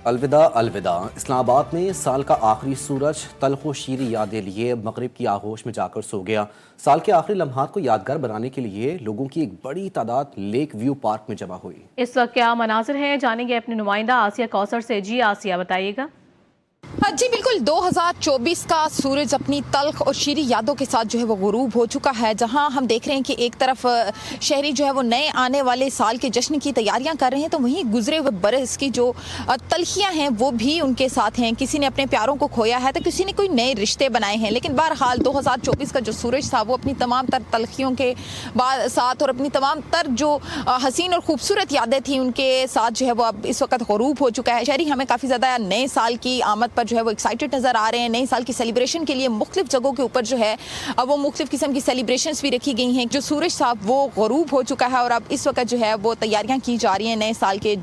अलविदा अलविदा। इस्लामाबाद में साल का आखिरी सूरज तल्ख व शीरी यादें लिए मगरिब की आगोश में जाकर सो गया। साल के आखिरी लम्हात को यादगार बनाने के लिए लोगों की एक बड़ी तादाद लेक व्यू पार्क में जमा हुई। इस वक्त क्या मनाजिर हैं, जानेंगे अपने नुमाइंदा आसिया कौसर से। जी आसिया, बताइएगा। जी बिल्कुल, 2024 का सूरज अपनी तल्ख और शीरी यादों के साथ जो है वो गुरूब हो चुका है। जहां हम देख रहे हैं कि एक तरफ शहरी जो है वो नए आने वाले साल के जश्न की तैयारियां कर रहे हैं, तो वहीं गुजरे हुए बरस की जो तलखियां हैं वो भी उनके साथ हैं। किसी ने अपने प्यारों को खोया है तो किसी ने कोई नए रिश्ते बनाए हैं। लेकिन बहरहाल 2024 का जो सूरज था वो अपनी तमाम तर तलखियों के साथ और अपनी तमाम तर जो हसीन और खूबसूरत यादें थी उनके साथ जो है वो अब इस वक्त गुरूब हो चुका है। शहरी हमें काफ़ी ज़्यादा नए साल की आमद पर जो है वो एक्साइटेड नजर आ रहे हैं। नए साल की सेलिब्रेशन के लिए मुख्तलिफ जगहों के ऊपर जो है अब वो मुख्तलिफ किस्म की सेलिब्रेशंस भी रखी गई हैं। जो सूरज साहब वो गुरूब हो चुका है और अब इस वक्त जो है वो तैयारियां की जा रही हैं नए साल के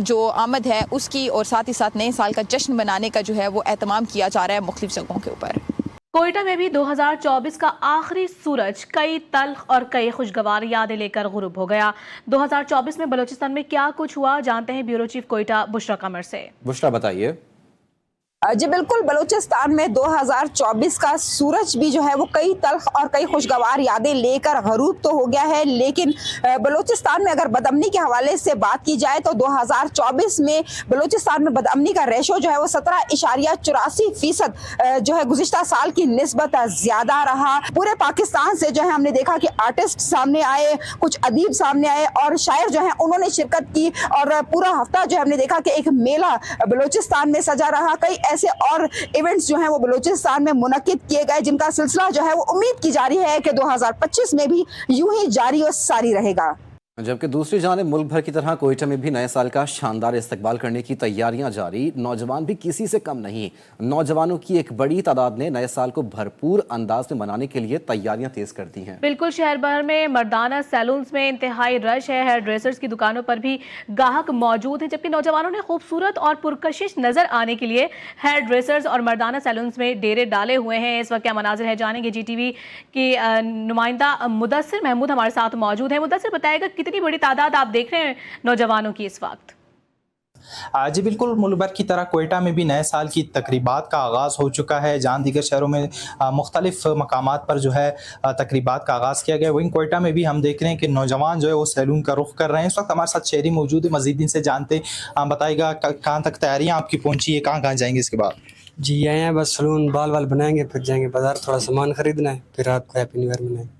जो आमद है उसकी, और साथ ही साथ नए साल का जश्न मनाने का जो है वो एहतमाम किया जा रहा है मुख्तलिफ जगहों के ऊपर। कोयटा में भी 2024 का आखिरी सूरज कई तल्ख और कई खुशगवार यादें लेकर गुरूब हो गया। 2024 में बलूचिस्तान में क्या कुछ हुआ, जानते हैं ब्यूरो चीफ कोयटा बुशरा कमर से। बुशरा, बताइए। जी बिल्कुल, बलूचिस्तान में 2024 का सूरज भी जो है वो कई तल्ख और कई खुशगवार यादें लेकर गरूब तो हो गया है, लेकिन बलूचिस्तान में अगर बदअमनी के हवाले से बात की जाए तो 2024 में बलूचिस्तान में बदअमनी का रेशो जो है वो 17.84% जो है गुज़िश्ता साल की निस्बत ज़्यादा रहा। पूरे पाकिस्तान से जो है हमने देखा कि आर्टिस्ट सामने आए, कुछ अदीब सामने आए और शायर जो है उन्होंने शिरकत की, और पूरा हफ्ता जो हमने देखा कि एक मेला बलूचिस्तान में सजा रहा। कई ऐसे और इवेंट्स जो हैं वो बलूचिस्तान में मुनक्किद किए गए, जिनका सिलसिला जो है वो उम्मीद की जा रही है कि 2025 में भी यूं ही जारी और सारी रहेगा। जबकि दूसरी जानिब मुल्क भर की तरह कोयटा में भी नए साल का शानदार इस्तकबाल करने की तैयारियां जारी। नौजवान भी किसी से कम नहीं। नौजवानों की एक बड़ी तादाद ने नए साल को भरपूर अंदाज में मनाने के लिए तैयारियां तेज कर दी हैं। बिल्कुल, शहर भर में मर्दाना सैलून्स में इंतहाई रश है। हेयर ड्रेसर्स की दुकानों पर भी ग्राहक मौजूद हैं, जबकि नौजवानों ने खूबसूरत और पुरकशिश नजर आने के लिए हेयर ड्रेसर्स और मर्दाना सैलून्स में डेरे डाले हुए हैं। इस वक्त क्या मनाजिर है, जानेंगे। GTV की नुमाइंदा मुदस्सिर महमूद हमारे साथ मौजूद है। मुदस्सिर, बताएगा कितनी बड़ी तादाद आप देख रहे हैं नौजवानों की इस वक्त? जी बिल्कुल, मुल्क भर की तरह कोयटा में भी नए साल की तकरीबात का आगाज़ हो चुका है। जहाँ दीगर शहरों में मुख्तलिफ मकामात पर जो है तकरीबात का आगाज़ किया गया, वहीं कोयटा में भी हम देख रहे हैं कि नौजवान जो है वो सैलून का रुख कर रहे हैं। इस वक्त हमारे साथ शहरी मौजूद है, मज़ीद इनसे जानते बताइएगा कहाँ तक तैयारियाँ आपकी पहुँची है, कहाँ कहाँ जाएंगे इसके बाद? जी आए हैं, बस सैलून बाल बनाएंगे, फिर जाएंगे बाजार, थोड़ा सामान खरीदना है, फिर रात को हैप्पी न्यू ईयर मनाएंगे।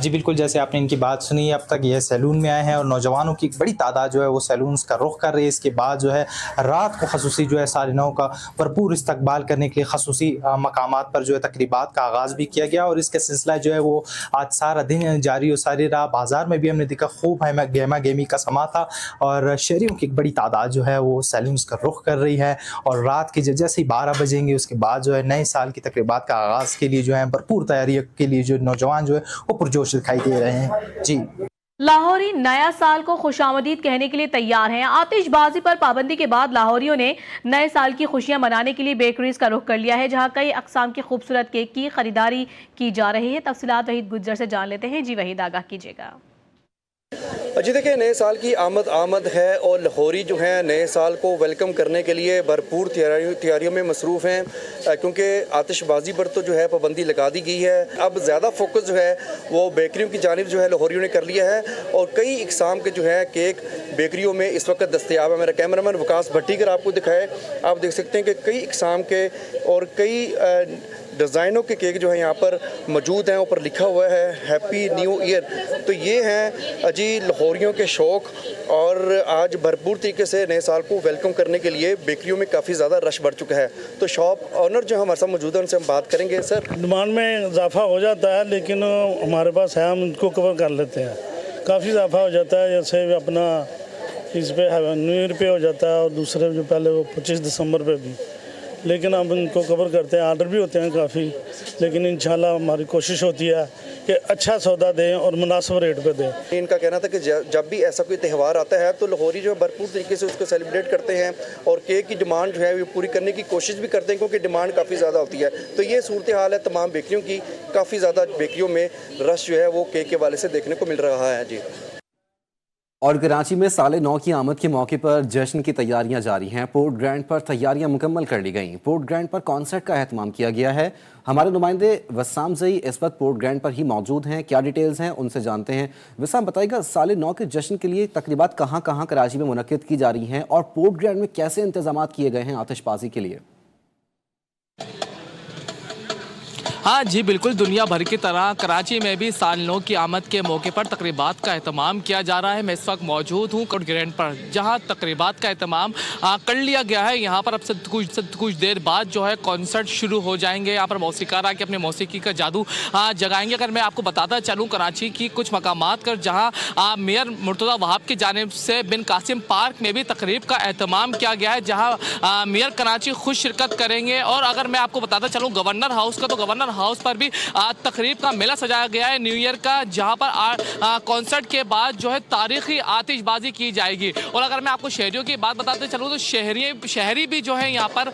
जी बिल्कुल, जैसे आपने इनकी बात सुनी, अब तक ये सैलून में आए हैं और नौजवानों की एक बड़ी तादाद जो है वो सैलून्स का रुख कर रही है। इसके बाद जो है रात को खसूसी जो है साढ़े 9 का भरपूर इस्तकबाल करने के लिए खसूसी मकामात पर जो है तकरीबात का आगाज़ भी किया गया, और इसका सिलसिला जो है वो आज सारा दिन जारी और सारी रात। बाजार में भी हमने देखा खूब गहमा गहमी का समा था और शहरियों की एक बड़ी तादाद जो है वो सैलून्स का रुख कर रही है। और रात के जैसे ही 12 बजेंगे उसके बाद जो है नए साल की तकरीबात का आगाज़ के लिए जो है भरपूर तैयारी के लिए जो नौजवान जो है वो जोश दिखाई दे रहे हैं। जी, लाहौरी नया साल को खुशामदीद कहने के लिए तैयार हैं। आतिशबाजी पर पाबंदी के बाद लाहौरियों ने नए साल की खुशियां मनाने के लिए बेकरीज का रुख कर लिया है, जहां कई अकसाम के खूबसूरत केक की खरीदारी की जा रही है। तफसीलात वहीद गुज्जर से जान लेते हैं। जी वहीद, आगाह कीजिएगा। जी देखिए, नए साल की आमद है और लाहौरी जो हैं नए साल को वेलकम करने के लिए भरपूर तैयारियों में मसरूफ़ हैं, क्योंकि आतिशबाजी पर तो जो है पाबंदी लगा दी गई है। अब ज़्यादा फोकस जो है वो बेकरियों की जानिब जो है लाहौरियों ने कर लिया है, और कई इकसाम के जो है केक बेकरियों में इस वक्त दस्तयाब है। मेरा कैमरामैन वकास भट्टीगर आपको दिखाए, आप देख सकते हैं कि कई इकसाम के और कई डिज़ाइनों के केक जो है यहाँ पर मौजूद हैं। ऊपर लिखा हुआ है हैप्पी न्यू ईयर। तो ये हैं जी लाहौरियों के शौक़, और आज भरपूर तरीके से नए साल को वेलकम करने के लिए बेकरियों में काफ़ी ज़्यादा रश बढ़ चुका है। तो शॉप ऑनर जो हमारे साथ मौजूद है उनसे हम बात करेंगे। सर, डिमांड में इजाफा हो जाता है, लेकिन हमारे पास है, हम उनको कवर कर लेते हैं। काफ़ी इजाफा हो जाता है, जैसे अपना इस पे न्यू ईयर पे हो जाता है और दूसरे जो पहले वो 25 दिसंबर पे भी, लेकिन हम इनको कवर करते हैं। आर्डर भी होते हैं काफ़ी, लेकिन इंशाल्लाह हमारी कोशिश होती है कि अच्छा सौदा दें और मुनासिब रेट पे दें। इनका कहना था कि जब भी ऐसा कोई त्यौहार आता है तो लाहौरी जो है भरपूर तरीके से उसको सेलिब्रेट करते हैं और केक की डिमांड जो है वो पूरी करने की कोशिश भी करते हैं, क्योंकि डिमांड काफ़ी ज़्यादा होती है। तो ये सूरत हाल है तमाम बेकरियों की। काफ़ी ज़्यादा बेकरियों में रश जो है वो केक के वाले से देखने को मिल रहा है। जी। और कराची में साले 9 की आमद के मौके पर जश्न की तैयारियां जारी हैं। पोर्ट ग्रैंड पर तैयारियां मुकम्मल कर ली गईं। पोर्ट ग्रैंड पर कॉन्सर्ट का एहतमाम किया गया है। हमारे नुमाइंदे वसाम जई इस वक्त पोर्ट ग्रैंड पर ही मौजूद हैं। क्या डिटेल्स हैं उनसे जानते हैं। वसाम, बताइएगा साले 9 के जश्न के लिए तकरीबात कहाँ कहाँ कराची में मुनक्किद की जा रही हैं और पोर्ट ग्रैंड में कैसे इंतजाम किए गए हैं आतिशबाजी के लिए? हाँ जी बिल्कुल, दुनिया भर की तरह कराची में भी साल 9 की आमद के मौके पर तकरीबात का एहतमाम किया जा रहा है। मैं इस वक्त मौजूद हूँ पोर्ट ग्रैंड पर, जहाँ तकरीबात का एहतमाम कर लिया गया है। यहाँ पर अब से कुछ देर बाद जो है कॉन्सर्ट शुरू हो जाएंगे। यहाँ पर मौसीकार आके अपने मौसीकी का जादू जगाएंगे। अगर मैं आपको बताता चलूँ कराची की कुछ मकामात कर जहाँ मेयर मुर्तज़ा वहाब की जानिब से बिन कासिम पार्क में भी तकरीब का एहतमाम किया गया है, जहाँ मेयर कराची खुद शिरकत करेंगे। और अगर मैं आपको बताता चलूँ गवर्नर हाउस का, तो गवर्नर हाउस पर भी तकरीब का मेला सजाया गया है न्यू ईयर का, जहां पर कॉन्सर्ट के बाद जो है तारीखी आतिशबाजी की जाएगी। और अगर मैं आपको शहरियों की बात बताते चलूँ तो शहरी भी जो है यहाँ पर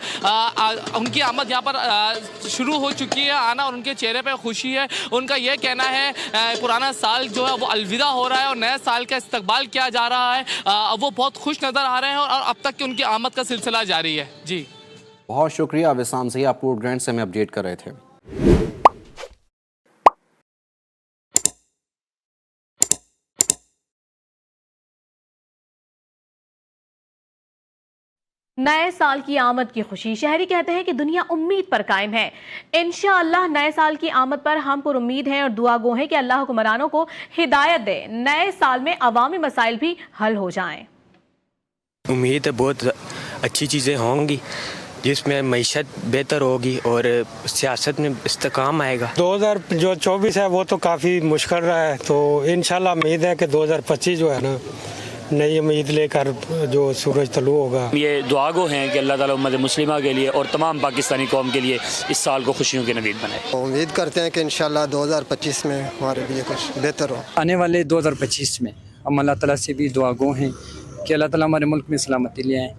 उनकी आमद यहाँ पर शुरू हो चुकी है आना, और उनके चेहरे पर खुशी है। उनका यह कहना है पुराना साल जो है वो अलविदा हो रहा है और नए साल का इस्तकबाल किया जा रहा है। वो बहुत खुश नज़र आ रहे हैं और अब तक की उनकी आमद का सिलसिला जारी है। जी बहुत शुक्रिया वसाम से, आप पोर्ट ग्रैंड से हमें अपडेट कर रहे थे। नए साल की आमद की खुशी, शहरी कहते हैं कि दुनिया उम्मीद पर कायम है। इंशाअल्लाह नए साल की आमद पर हम पर उम्मीद हैं और दुआ गो हैं कि अल्लाह हुक्मरानों को हिदायत दे, नए साल में अवामी मसाइल भी हल हो जाएं। उम्मीद है बहुत अच्छी चीज़ें होंगी जिसमें मईशत बेहतर होगी और सियासत में इस्तेकाम आएगा। 2024 है वो तो काफ़ी मुश्किल रहा है, तो इंशाल्लाह उम्मीद है कि 2025 जो है ना नई उम्मीद लेकर जो सूरज तलू होगा। ये दुआ गो हैं कि अल्लाह ताला उम्मत मुस्लिमा के लिए और तमाम पाकिस्तानी कौम के लिए इस साल को खुशियों के नवीद बनाए। उम्मीद करते हैं कि इंशाल्लाह 2025 में हमारे लिए कुछ बेहतर हो। आने वाले 2025 में हम अल्लाह ताला से भी दुआ गो हैं कि अल्लाह ताला हमारे मुल्क में सलामती ले आए।